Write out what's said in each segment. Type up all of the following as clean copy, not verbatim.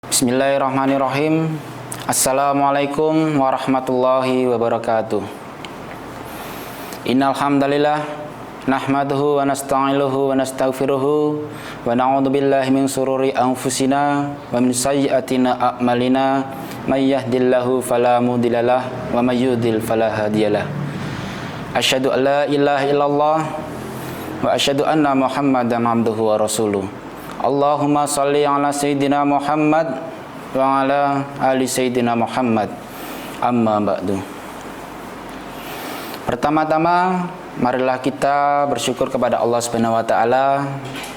Bismillahirrahmanirrahim. Assalamualaikum warahmatullahi wabarakatuh. Innal hamdalillah nahmaduhu wa nasta'inuhu wa nastaghfiruhu wa na'udzu billahi min shururi anfusina wa min sayyiati a'malina may yahdihillahu fala mudhillalah wa may yudhlil fala hadiyalah. Asyhadu an la ilaha illallah wa asyhadu anna Muhammadan abduhu wa rasuluh. Allahumma shalli ala sayyidina Muhammad wa ala ali sayyidina Muhammad. Amma ba'du. Pertama-tama marilah kita bersyukur kepada Allah Subhanahu wa taala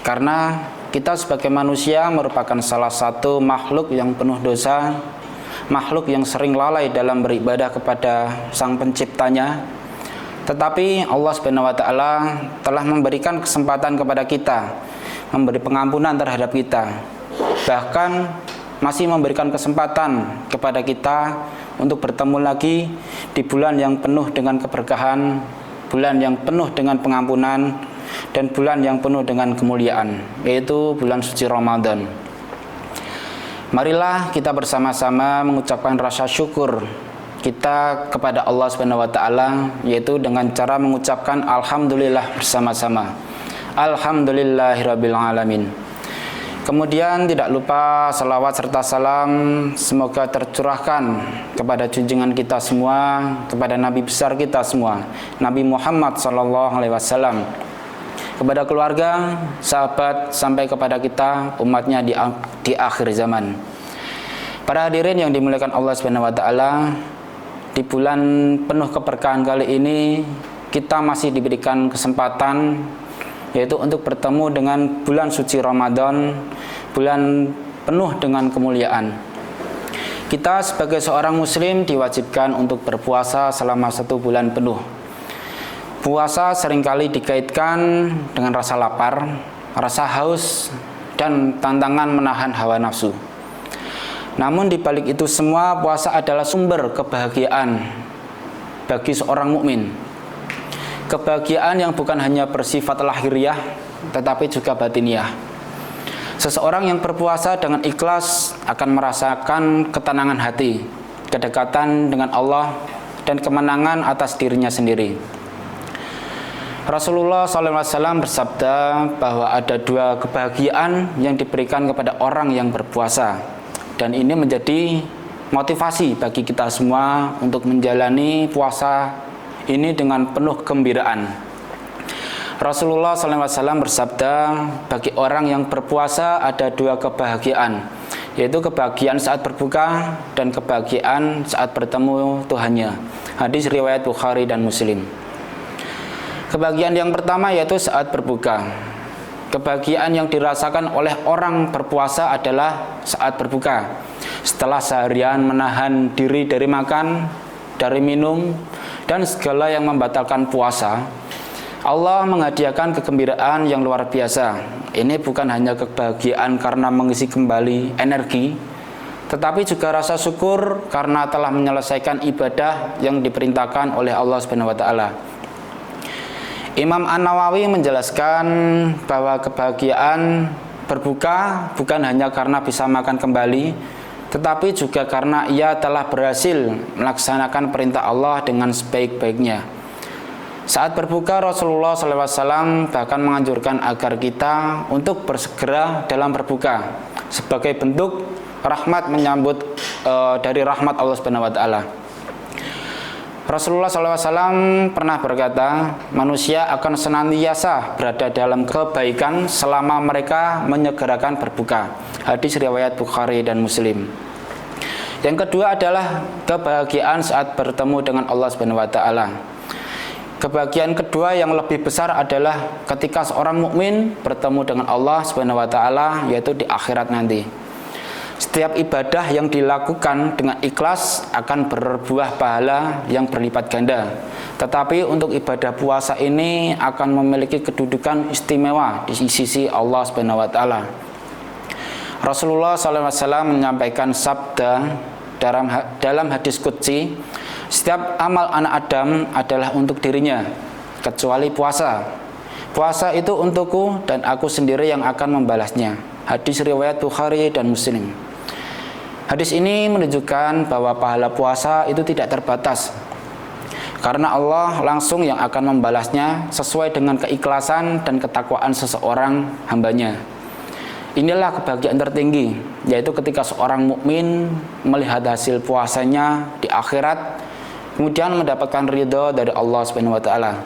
karena kita sebagai manusia merupakan salah satu makhluk yang penuh dosa, makhluk yang sering lalai dalam beribadah kepada Sang Penciptanya. Tetapi Allah Subhanahu wa taala telah memberikan kesempatan kepada kita, memberi pengampunan terhadap kita, bahkan masih memberikan kesempatan kepada kita untuk bertemu lagi di bulan yang penuh dengan keberkahan, bulan yang penuh dengan pengampunan, dan bulan yang penuh dengan kemuliaan, yaitu bulan suci Ramadan. Marilah kita bersama-sama mengucapkan rasa syukur kita kepada Allah Subhanahu wa taala, yaitu dengan cara mengucapkan alhamdulillah bersama-sama. Alhamdulillahirabbil alamin. Kemudian tidak lupa salawat serta salam semoga tercurahkan kepada junjungan kita semua, kepada nabi besar kita semua, Nabi Muhammad sallallahu alaihi wasallam, kepada keluarga, sahabat, sampai kepada kita umatnya di akhir zaman. Para hadirin yang dimuliakan Allah Subhanahu wa taala, di bulan penuh keberkahan kali ini kita masih diberikan kesempatan, yaitu untuk bertemu dengan bulan suci Ramadan, bulan penuh dengan kemuliaan. Kita sebagai seorang muslim diwajibkan untuk berpuasa selama 1 bulan penuh. Puasa seringkali dikaitkan dengan rasa lapar, rasa haus, dan tantangan menahan hawa nafsu. Namun di balik itu semua, puasa adalah sumber kebahagiaan bagi seorang mukmin. Kebahagiaan yang bukan hanya bersifat lahiriah, tetapi juga batiniah. Seseorang yang berpuasa dengan ikhlas akan merasakan ketenangan hati, kedekatan dengan Allah, dan kemenangan atas dirinya sendiri. Rasulullah SAW bersabda bahwa ada 2 kebahagiaan yang diberikan kepada orang yang berpuasa, dan ini menjadi motivasi bagi kita semua untuk menjalani puasa ini dengan penuh gembiraan. Rasulullah SAW bersabda, bagi orang yang berpuasa ada 2 kebahagiaan, yaitu kebahagiaan saat berbuka dan kebahagiaan saat bertemu Tuhannya. Hadis riwayat Bukhari dan Muslim. Kebahagiaan yang pertama yaitu saat berbuka. Kebahagiaan yang dirasakan oleh orang berpuasa adalah saat berbuka. Setelah seharian menahan diri dari makan, dari minum, dan segala yang membatalkan puasa, Allah menghadiahkan kegembiraan yang luar biasa. Ini bukan hanya kebahagiaan karena mengisi kembali energi, tetapi juga rasa syukur karena telah menyelesaikan ibadah yang diperintahkan oleh Allah Subhanahu wa taala. Imam An-Nawawi menjelaskan bahwa kebahagiaan berbuka bukan hanya karena bisa makan kembali, tetapi juga karena ia telah berhasil melaksanakan perintah Allah dengan sebaik-baiknya. Saat berbuka, Rasulullah SAW bahkan menganjurkan agar kita untuk bersegera dalam berbuka sebagai bentuk rahmat menyambut dari rahmat Allah Subhanahu wa taala. Rasulullah SAW pernah berkata, manusia akan senantiasa berada dalam kebaikan selama mereka menyegerakan berbuka. Hadis riwayat Bukhari dan Muslim. Yang kedua adalah kebahagiaan saat bertemu dengan Allah Subhanahu wa taala. Kebahagiaan kedua yang lebih besar adalah ketika seorang mukmin bertemu dengan Allah Subhanahu wa taala, yaitu di akhirat nanti. Setiap ibadah yang dilakukan dengan ikhlas akan berbuah pahala yang berlipat ganda. Tetapi untuk ibadah puasa ini akan memiliki kedudukan istimewa di sisi Allah Subhanahu wa taala. Rasulullah SAW menyampaikan sabda dalam hadis qudsi, setiap amal anak Adam adalah untuk dirinya kecuali puasa. Puasa itu untukku dan aku sendiri yang akan membalasnya. Hadis riwayat Bukhari dan Muslim. Hadis ini menunjukkan bahwa pahala puasa itu tidak terbatas, karena Allah langsung yang akan membalasnya sesuai dengan keikhlasan dan ketakwaan seseorang hambanya. Inilah kebahagiaan tertinggi, yaitu ketika seorang mukmin melihat hasil puasanya di akhirat, kemudian mendapatkan ridho dari Allah Subhanahu wa taala.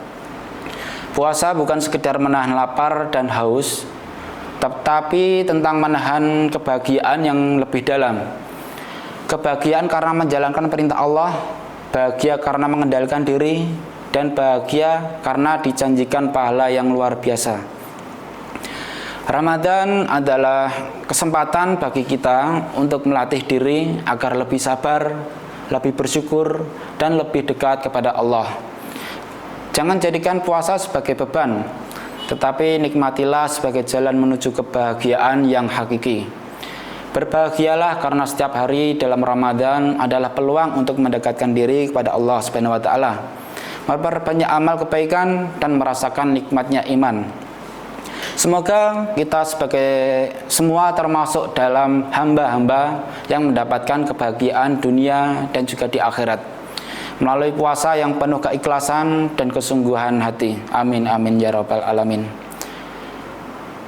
Puasa bukan sekedar menahan lapar dan haus, tetapi tentang menahan kebahagiaan yang lebih dalam. Kebahagiaan karena menjalankan perintah Allah, bahagia karena mengendalikan diri, dan bahagia karena dijanjikan pahala yang luar biasa. Ramadan adalah kesempatan bagi kita untuk melatih diri agar lebih sabar, lebih bersyukur, dan lebih dekat kepada Allah. Jangan jadikan puasa sebagai beban, tetapi nikmatilah sebagai jalan menuju kebahagiaan yang hakiki. Berbahagialah karena setiap hari dalam Ramadan adalah peluang untuk mendekatkan diri kepada Allah Subhanahu wa taala, memperbanyak amal kebaikan dan merasakan nikmatnya iman. Semoga kita sebagai semua termasuk dalam hamba-hamba yang mendapatkan kebahagiaan dunia dan juga di akhirat melalui puasa yang penuh keikhlasan dan kesungguhan hati. Amin amin ya rabbal alamin.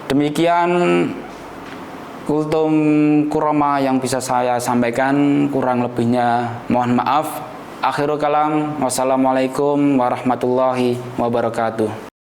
Demikian kultum kurama yang bisa saya sampaikan, kurang lebihnya mohon maaf. Akhirul kalam, wassalamualaikum warahmatullahi wabarakatuh.